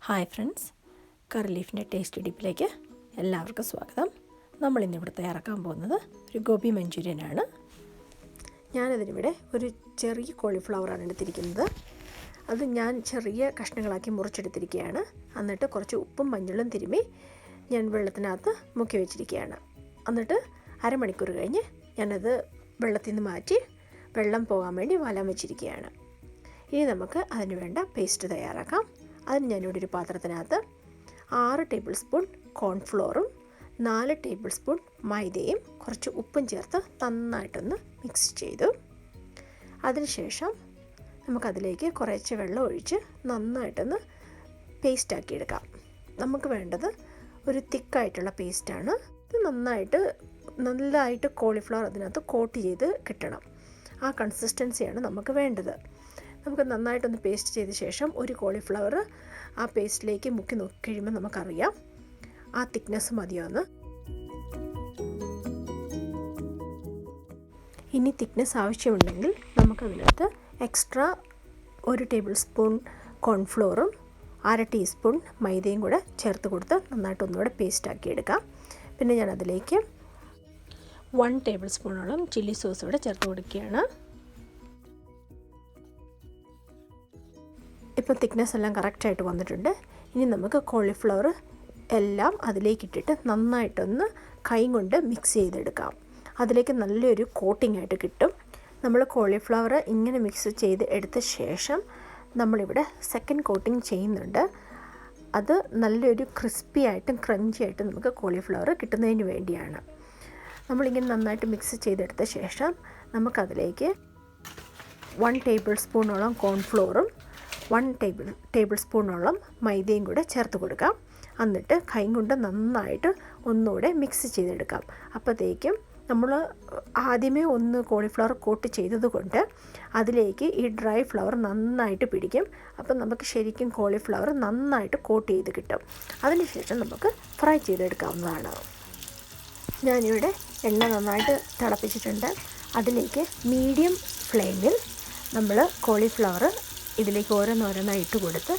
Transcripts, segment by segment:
Hi friends, കറി ലീഫിൻ്റെ taste ടിപ്പിലേക്ക് എല്ലാവർക്കും സ്വാഗതം. നമ്മളിന്നിവിടെ തയ്യാറാക്കാൻ പോകുന്നത് ഒരു ഗോബി മഞ്ചൂരിയനാണ്. ഞാനതിനിവിടെ ഒരു ചെറിയ കോളിഫ്ലവറാണ് എടുത്തിരിക്കുന്നത്. അത് ഞാൻ ചെറിയ കഷ്ണങ്ങളാക്കി മുറിച്ചെടുത്തിരിക്കുകയാണ്. എന്നിട്ട് കുറച്ച് ഉപ്പും മഞ്ഞളും തിരുമ്മി ഞാൻ വെള്ളത്തിനകത്ത് മുക്കി വെച്ചിരിക്കുകയാണ്. എന്നിട്ട് അരമണിക്കൂർ കഴിഞ്ഞ് ഞാനത് വെള്ളത്തിൽ നിന്ന് മാറ്റി വെള്ളം പോകാൻ വേണ്ടി വലം വെച്ചിരിക്കുകയാണ്. ഇനി നമുക്ക് അതിന് വേണ്ട പേസ്റ്റ് തയ്യാറാക്കാം. അതിന് ഞാനിവിടെ ഒരു പാത്രത്തിനകത്ത് 6 ടേബിൾ സ്പൂൺ കോൺഫ്ലോറും 4 ടേബിൾ സ്പൂൺ മൈദയും കുറച്ച് ഉപ്പും ചേർത്ത് നന്നായിട്ടൊന്ന് മിക്സ് ചെയ്തു. അതിനുശേഷം നമുക്കതിലേക്ക് കുറച്ച് വെള്ളം ഒഴിച്ച് നന്നായിട്ടൊന്ന് പേസ്റ്റാക്കി എടുക്കാം. നമുക്ക് വേണ്ടത് ഒരു തിക്കായിട്ടുള്ള പേസ്റ്റാണ്. ഇത് നല്ലതായിട്ട് കോളിഫ്ലവർ അതിനകത്ത് കോട്ട് ചെയ്ത് കിട്ടണം. ആ കൺസിസ്റ്റൻസിയാണ് നമുക്ക് വേണ്ടത്. നമുക്ക് നന്നായിട്ടൊന്ന് പേസ്റ്റ് ചെയ്ത ശേഷം ഒരു കോളിഫ്ലവർ ആ പേസ്റ്റിലേക്ക് മുക്കി നോക്കി കഴിയുമ്പോൾ നമുക്കറിയാം ആ തിക്നെസ് മതിയോന്ന്. ഇനി തിക്നെസ് ആവശ്യമുണ്ടെങ്കിൽ നമുക്കതിനകത്ത് എക്സ്ട്രാ 1 ടേബിൾ സ്പൂൺ കോൺഫ്ലോറും 1/2 ടീസ്പൂൺ മൈദയും കൂടെ ചേർത്ത് കൊടുത്ത് നന്നായിട്ട് ഒന്നുകൂടെ പേസ്റ്റാക്കി എടുക്കാം. പിന്നെ ഞാനതിലേക്ക് 1 ടേബിൾ സ്പൂണോളം ചില്ലി സോസ് കൂടെ ചേർത്ത് കൊടുക്കുകയാണ്. ഇപ്പോൾ തിക്നെസ് എല്ലാം കറക്റ്റായിട്ട് വന്നിട്ടുണ്ട്. ഇനി നമുക്ക് കോളിഫ്ലവർ എല്ലാം അതിലേക്കിട്ടിട്ട് നന്നായിട്ടൊന്ന് കൈ കൊണ്ട് മിക്സ് ചെയ്തെടുക്കാം. അതിലേക്ക് നല്ലൊരു കോട്ടിംഗ് ആയിട്ട് കിട്ടും. നമ്മൾ കോളിഫ്ലവർ ഇങ്ങനെ മിക്സ് ചെയ്ത് എടുത്ത ശേഷം നമ്മളിവിടെ സെക്കൻഡ് കോട്ടിംഗ് ചെയ്യുന്നുണ്ട്. അത് നല്ലൊരു ക്രിസ്പി ആയിട്ടും ക്രഞ്ചി ആയിട്ടും നമുക്ക് കോളിഫ്ലവർ കിട്ടുന്നതിന് വേണ്ടിയാണ്. നമ്മളിങ്ങനെ നന്നായിട്ട് മിക്സ് ചെയ്തെടുത്ത ശേഷം നമുക്കതിലേക്ക് 1 ടേബിൾ സ്പൂണോളം കോൺഫ്ലോറും 1 ടേബിൾ സ്പൂണോളം മൈദയും കൂടെ ചേർത്ത് കൊടുക്കാം. എന്നിട്ട് കൈ കൊണ്ട് നന്നായിട്ട് ഒന്നുകൂടെ മിക്സ് ചെയ്തെടുക്കാം. അപ്പോഴത്തേക്കും നമ്മൾ ആദ്യമേ ഒന്ന് കോളിഫ്ലവർ കോട്ട് ചെയ്തതുകൊണ്ട് അതിലേക്ക് ഈ ഡ്രൈ ഫ്ലവർ നന്നായിട്ട് പിടിക്കും. അപ്പം നമുക്ക് ശരിക്കും കോളിഫ്ലവർ നന്നായിട്ട് കോട്ട് ചെയ്ത് കിട്ടും. അതിനുശേഷം നമുക്ക് ഫ്രൈ ചെയ്തെടുക്കാവുന്നതാണ്. ഞാനിവിടെ എണ്ണ നന്നായിട്ട് തിളപ്പിച്ചിട്ടുണ്ട്. അതിലേക്ക് മീഡിയം ഫ്ലെയിമിൽ നമ്മൾ കോളിഫ്ലവർ ഇതിലേക്ക് ഓരോന്നോരോന്നായി ഇട്ട് കൊടുത്ത്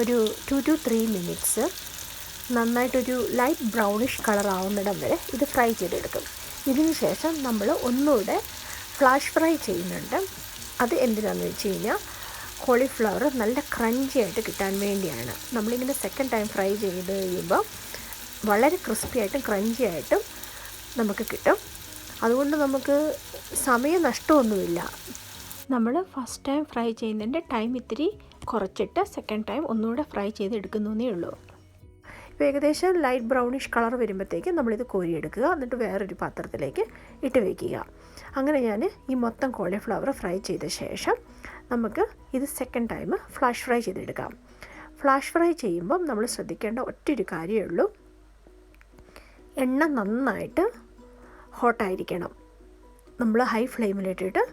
ഒരു 2 to 3 മിനിറ്റ്സ് നന്നായിട്ടൊരു ലൈറ്റ് ബ്രൗണിഷ് കളർ ആവുന്നിടം വരെ ഇത് ഫ്രൈ ചെയ്തെടുക്കും. ഇതിന് ശേഷം നമ്മൾ ഒന്നുകൂടെ ഫ്ലാഷ് ഫ്രൈ ചെയ്യുന്നുണ്ട്. അത് എന്തിനാണെന്ന് വെച്ച് കഴിഞ്ഞാൽ കോളിഫ്ലവർ നല്ല ക്രഞ്ചി ആയിട്ട് കിട്ടാൻ വേണ്ടിയാണ്. നമ്മളിങ്ങനെ സെക്കൻഡ് ടൈം ഫ്രൈ ചെയ്ത് കഴിയുമ്പോൾ വളരെ ക്രിസ്പി ആയിട്ടും ക്രഞ്ചി ആയിട്ടും നമുക്ക് കിട്ടും. അതുകൊണ്ട് നമുക്ക് സമയം നഷ്ടമൊന്നുമില്ല. നമ്മൾ ഫസ്റ്റ് ടൈം ഫ്രൈ ചെയ്യുന്നതിൻ്റെ ടൈം ഇത്തിരി കുറച്ചിട്ട് സെക്കൻഡ് ടൈം ഒന്നുകൂടെ ഫ്രൈ ചെയ്തെടുക്കുന്നേ ഉള്ളൂ. ഇപ്പോൾ ഏകദേശം ലൈറ്റ് ബ്രൗണിഷ് കളർ വരുമ്പോഴത്തേക്കും നമ്മളിത് കോരിയെടുക്കുക. എന്നിട്ട് വേറൊരു പാത്രത്തിലേക്ക് ഇട്ട് വയ്ക്കുക. അങ്ങനെ ഞാൻ ഈ മൊത്തം കോളിഫ്ലവർ ഫ്രൈ ചെയ്ത ശേഷം നമുക്ക് ഇത് സെക്കൻഡ് ടൈം ഫ്ലാഷ് ഫ്രൈ ചെയ്തെടുക്കാം. ഫ്ലാഷ് ഫ്രൈ ചെയ്യുമ്പം നമ്മൾ ശ്രദ്ധിക്കേണ്ട ഒറ്റൊരു കാര്യമേ ഉള്ളൂ, എണ്ണ നന്നായിട്ട് ഹോട്ടായിരിക്കണം. നമ്മൾ ഹൈ ഫ്ലെയിമിലിട്ടിട്ട്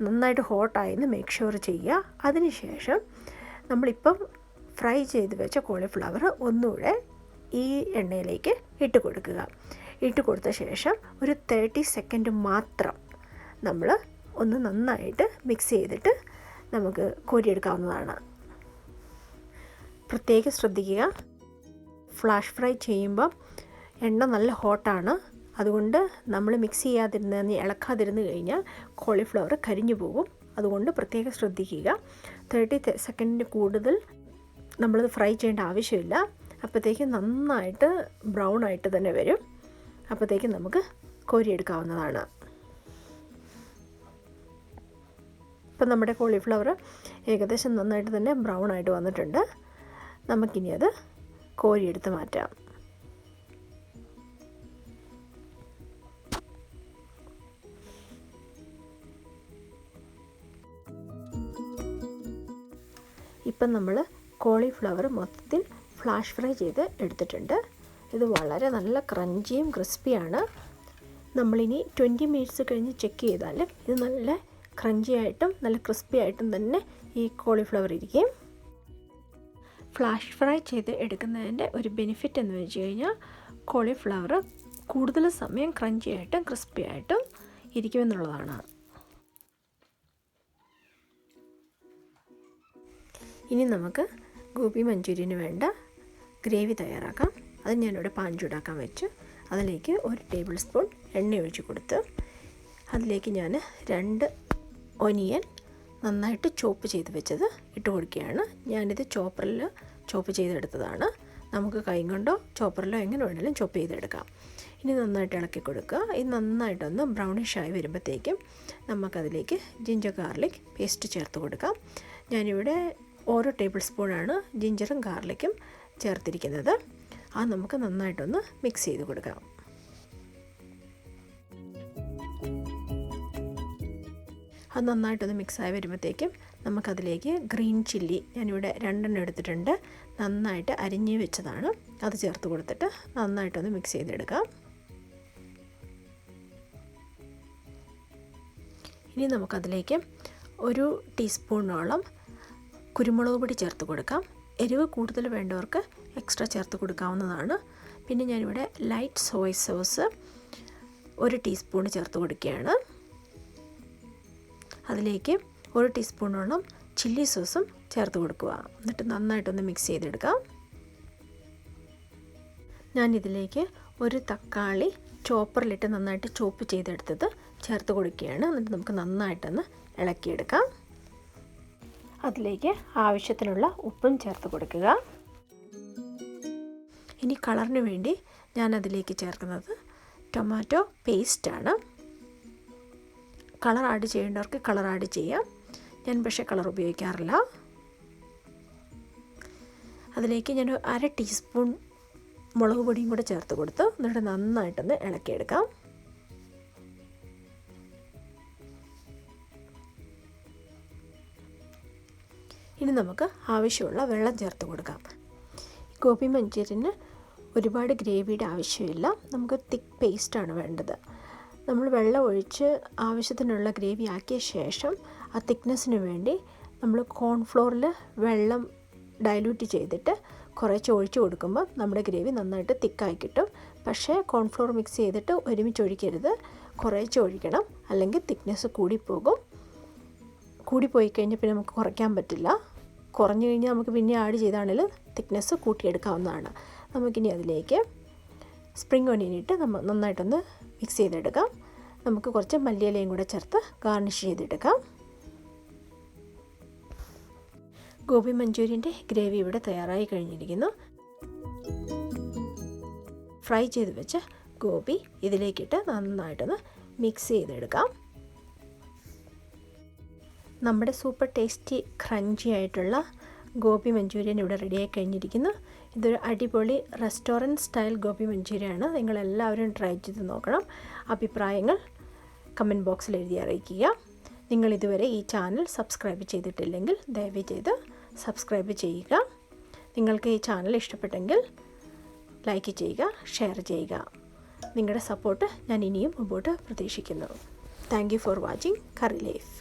നന്നായിട്ട് ഹോട്ടായെന്ന് മേക്ക് ഷുവർ ചെയ്യുക. അതിനുശേഷം നമ്മളിപ്പം ഫ്രൈ ചെയ്ത് വെച്ച കോളിഫ്ലവർ ഒന്നുകൂടെ ഈ എണ്ണയിലേക്ക് ഇട്ട് കൊടുക്കുക. ഇട്ട് കൊടുത്ത ശേഷം ഒരു 30 സെക്കൻഡ് മാത്രം നമ്മൾ ഒന്ന് നന്നായിട്ട് മിക്സ് ചെയ്തിട്ട് നമുക്ക് കോരിയെടുക്കാവുന്നതാണ്. പ്രത്യേകം ശ്രദ്ധിക്കുക, ഫ്ലാഷ് ഫ്രൈ ചെയ്യുമ്പം എണ്ണ നല്ല ഹോട്ടാണ്. അതുകൊണ്ട് നമ്മൾ മിക്സ് ഇളക്കാതിരുന്ന് കഴിഞ്ഞാൽ കോളിഫ്ലവർ കരിഞ്ഞു പോകും. അതുകൊണ്ട് പ്രത്യേകം ശ്രദ്ധിക്കുക. 30 സെക്കൻഡിന് കൂടുതൽ നമ്മളത് ഫ്രൈ ചെയ്യേണ്ട ആവശ്യമില്ല. അപ്പോഴത്തേക്കും നന്നായിട്ട് ബ്രൗൺ ആയിട്ട് തന്നെ വരും. അപ്പോഴത്തേക്കും നമുക്ക് കോരിയെടുക്കാവുന്നതാണ്. ഇപ്പം നമ്മുടെ കോളിഫ്ലവർ ഏകദേശം നന്നായിട്ട് തന്നെ ബ്രൗൺ ആയിട്ട് വന്നിട്ടുണ്ട്. നമുക്കിനി അത് കോരിയെടുത്ത് മാറ്റാം. ഇപ്പം നമ്മൾ കോളിഫ്ലവർ മൊത്തത്തിൽ ഫ്ലാഷ് ഫ്രൈ ചെയ്ത് എടുത്തിട്ടുണ്ട്. ഇത് വളരെ നല്ല ക്രഞ്ചിയും ക്രിസ്പിയാണ്. നമ്മളിനി 20 മിനിറ്റ്സ് കഴിഞ്ഞ് ചെക്ക് ചെയ്താൽ ഇത് നല്ല ക്രഞ്ചി ആയിട്ടും നല്ല ക്രിസ്പി ആയിട്ടും തന്നെ ഈ കോളിഫ്ലവർ ഇരിക്കും. ഫ്ലാഷ് ഫ്രൈ ചെയ്ത് എടുക്കുന്നതിൻ്റെ ഒരു ബെനിഫിറ്റ് എന്ന് വെച്ച് കഴിഞ്ഞാൽ കോളിഫ്ലവർ കൂടുതൽ സമയം ക്രഞ്ചി ആയിട്ടും ക്രിസ്പി ആയിട്ടും ഇരിക്കുമെന്നുള്ളതാണ്. ഇനി നമുക്ക് ഗോബി മഞ്ചൂരിയന് വേണ്ട ഗ്രേവി തയ്യാറാക്കാം. അത് ഞാനിവിടെ പാൻ ചൂടാക്കാൻ വെച്ച് അതിലേക്ക് 1 ടേബിൾ സ്പൂൺ എണ്ണ ഒഴിച്ച് കൊടുത്ത് അതിലേക്ക് ഞാൻ 2 ഒനിയൻ നന്നായിട്ട് ചോപ്പ് ചെയ്ത് വെച്ചത് ഇട്ട് കൊടുക്കുകയാണ്. ഞാനിത് ചോപ്പറിൽ ചോപ്പ് ചെയ്തെടുത്തതാണ്. നമുക്ക് കൈ കൊണ്ടോ ചോപ്പറിലോ എങ്ങനെ വേണമെങ്കിലും ചോപ്പ് ചെയ്തെടുക്കാം. ഇനി നന്നായിട്ട് ഇളക്കി കൊടുക്കുക. ഇത് നന്നായിട്ടൊന്ന് ബ്രൗണിഷായി വരുമ്പോഴത്തേക്കും നമുക്കതിലേക്ക് ജിഞ്ചർ ഗാർലിക് പേസ്റ്റ് ചേർത്ത് കൊടുക്കാം. ഞാനിവിടെ 1 ടേബിൾ സ്പൂണാണ് ജിഞ്ചറും ഗാർലിക്കും ചേർത്തിരിക്കുന്നത്. അത് നമുക്ക് നന്നായിട്ടൊന്ന് മിക്സ് ചെയ്ത് കൊടുക്കാം. അത് നന്നായിട്ടൊന്ന് മിക്സായി വരുമ്പോഴത്തേക്കും നമുക്കതിലേക്ക് ഗ്രീൻ ചില്ലി ഞാനിവിടെ 2 എടുത്തിട്ടുണ്ട്, നന്നായിട്ട് അരിഞ്ഞ് വെച്ചതാണ്. അത് ചേർത്ത് കൊടുത്തിട്ട് നന്നായിട്ടൊന്ന് മിക്സ് ചെയ്തെടുക്കാം. ഇനി നമുക്കതിലേക്ക് 1 ടീസ്പൂണോളം കുരുമുളക് പൊടി ചേർത്ത് കൊടുക്കാം. എരിവ് കൂടുതൽ വേണ്ടവർക്ക് എക്സ്ട്രാ ചേർത്ത് കൊടുക്കാവുന്നതാണ്. പിന്നെ ഞാനിവിടെ ലൈറ്റ് സോയ സോസ് 1 ടീസ്പൂൺ ചേർത്ത് കൊടുക്കുകയാണ്. അതിലേക്ക് 1 ടീസ്പൂണോളം ചില്ലി സോസും ചേർത്ത് കൊടുക്കുക. എന്നിട്ട് നന്നായിട്ടൊന്ന് മിക്സ് ചെയ്തെടുക്കാം. ഞാനിതിലേക്ക് 1 തക്കാളി ചോപ്പറിലിട്ട് നന്നായിട്ട് ചോപ്പ് ചെയ്തെടുത്തത് ചേർത്ത് കൊടുക്കുകയാണ്. എന്നിട്ട് നമുക്ക് നന്നായിട്ടൊന്ന് ഇളക്കിയെടുക്കാം. അതിലേക്ക് ആവശ്യത്തിനുള്ള ഉപ്പും ചേർത്ത് കൊടുക്കുക. ഇനി കളറിന് വേണ്ടി ഞാനതിലേക്ക് ചേർക്കുന്നത് ടൊമാറ്റോ പേസ്റ്റാണ്. കളർ ആഡ് ചെയ്യേണ്ടവർക്ക് കളർ ആഡ് ചെയ്യാം. ഞാൻ പക്ഷേ കളർ ഉപയോഗിക്കാറില്ല. അതിലേക്ക് ഞാൻ 1/2 ടീസ്പൂൺ മുളക് പൊടിയും കൂടെ ചേർത്ത് കൊടുത്ത് എന്നിട്ട് നന്നായിട്ടൊന്ന് ഇളക്കിയെടുക്കാം. ഇനി നമുക്ക് ആവശ്യമുള്ള വെള്ളം ചേർത്ത് കൊടുക്കാം. ഗോബി മഞ്ചൂരിയന് ഒരുപാട് ഗ്രേവിയുടെ ആവശ്യമില്ല, നമുക്ക് തിക്ക് പേസ്റ്റാണ് വേണ്ടത്. നമ്മൾ വെള്ളം ഒഴിച്ച് ആവശ്യത്തിനുള്ള ഗ്രേവി ആക്കിയ ശേഷം ആ തിക്നെസ്സിന് വേണ്ടി നമ്മൾ കോൺഫ്ലോറിൽ വെള്ളം ഡൈല്യൂട്ട് ചെയ്തിട്ട് കുറച്ച് ഒഴിച്ച് കൊടുക്കുമ്പോൾ നമ്മുടെ ഗ്രേവി നന്നായിട്ട് തിക്കായി കിട്ടും. പക്ഷേ കോൺഫ്ലോർ മിക്സ് ചെയ്തിട്ട് ഒരുമിച്ച് ഒഴിക്കരുത്, കുറച്ച് ഒഴിക്കണം, അല്ലെങ്കിൽ തിക്നെസ് കൂടിപ്പോകും. കൂടിപ്പോയി കഴിഞ്ഞാൽ പിന്നെ നമുക്ക് കുറയ്ക്കാൻ പറ്റില്ല. കുറഞ്ഞു കഴിഞ്ഞാൽ നമുക്ക് പിന്നെ ആഡ് ചെയ്താണെങ്കിൽ തിക്നെസ് കൂട്ടിയെടുക്കാവുന്നതാണ്. നമുക്കിനി അതിലേക്ക് സ്പ്രിംഗ് ഒനിയൻ ഇട്ട് നന്നായിട്ടൊന്ന് മിക്സ് ചെയ്തെടുക്കാം. നമുക്ക് കുറച്ച് മല്ലിയിലയും കൂടെ ചേർത്ത് ഗാർണിഷ് ചെയ്തെടുക്കാം. ഗോബി മഞ്ചൂരിയൻ്റെ ഗ്രേവി ഇവിടെ തയ്യാറായി കഴിഞ്ഞിരിക്കുന്നു. ഫ്രൈ ചെയ്ത് വെച്ച ഗോബി ഇതിലേക്കിട്ട് നന്നായിട്ടൊന്ന് മിക്സ് ചെയ്തെടുക്കാം. നമ്മുടെ സൂപ്പർ ടേസ്റ്റി ക്രഞ്ചി ആയിട്ടുള്ള ഗോബി മഞ്ചൂരിയൻ ഇവിടെ റെഡിയായി കഴിഞ്ഞിരിക്കുന്നു. ഇതൊരു അടിപൊളി റെസ്റ്റോറൻറ്റ് സ്റ്റൈൽ ഗോബി മഞ്ചൂരിയനാണ്. നിങ്ങളെല്ലാവരും ട്രൈ ചെയ്ത് നോക്കണം. അഭിപ്രായങ്ങൾ കമൻറ്റ് ബോക്സിൽ എഴുതി അറിയിക്കുക. നിങ്ങൾ ഇതുവരെ ഈ ചാനൽ സബ്സ്ക്രൈബ് ചെയ്തിട്ടില്ലെങ്കിൽ ദയവ് ചെയ്ത് സബ്സ്ക്രൈബ് ചെയ്യുക. നിങ്ങൾക്ക് ഈ ചാനൽ ഇഷ്ടപ്പെട്ടെങ്കിൽ ലൈക്ക് ചെയ്യുക, ഷെയർ ചെയ്യുക. നിങ്ങളുടെ സപ്പോർട്ട് ഞാൻ ഇനിയും മുമ്പോട്ട് പ്രതീക്ഷിക്കുന്നു. Thank you for watching curry life.